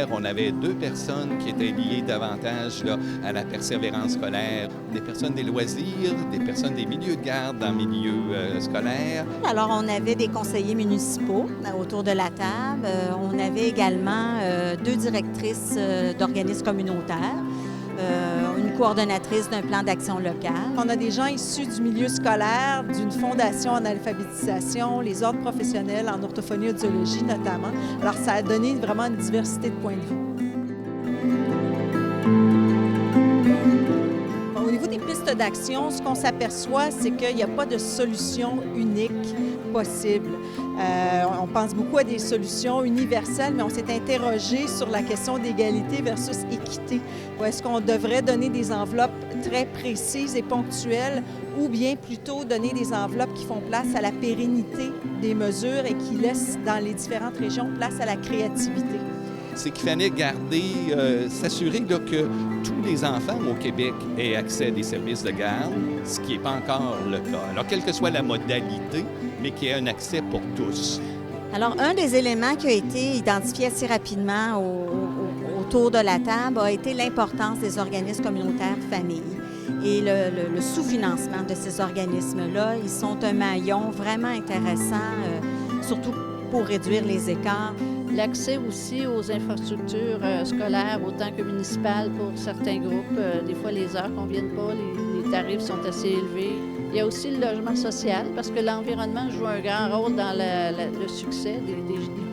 scolaire, on avait 2 personnes qui étaient liées davantage là, à la persévérance scolaire, des personnes des loisirs, des personnes des milieux de garde dans le milieu scolaire. Alors, on avait des conseillers municipaux autour de la table. On avait également 2 directrices d'organismes communautaires. Une coordonnatrice d'un plan d'action local. On a des gens issus du milieu scolaire, d'une fondation en alphabétisation, les ordres professionnels en orthophonie et audiologie notamment. Alors, ça a donné vraiment une diversité de points de vue. Au niveau des pistes d'action, ce qu'on s'aperçoit, c'est qu'il n'y a pas de solution unique possible. On pense beaucoup à des solutions universelles, mais on s'est interrogé sur la question d'égalité versus équité. Est-ce qu'on devrait donner des enveloppes très précises et ponctuelles ou bien plutôt donner des enveloppes qui font place à la pérennité des mesures et qui laissent dans les différentes régions place à la créativité? C'est qu'il fallait s'assurer là, que tous les enfants au Québec aient accès à des services de garde, ce qui n'est pas encore le cas. Alors, quelle que soit la modalité, mais qu'il y ait un accès pour tous. Alors, un des éléments qui a été identifié assez rapidement autour de la table a été l'importance des organismes communautaires familles et le sous-financement de ces organismes-là. Ils sont un maillon vraiment intéressant, surtout pour réduire les écarts. L'accès aussi aux infrastructures scolaires, autant que municipales pour certains groupes. Des fois, les heures ne conviennent pas, les tarifs sont assez élevés. Il y a aussi le logement social, parce que l'environnement joue un grand rôle dans le succès des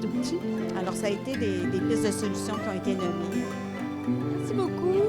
tout-petits. Alors, ça a été des pistes de solutions qui ont été nommées. Merci beaucoup.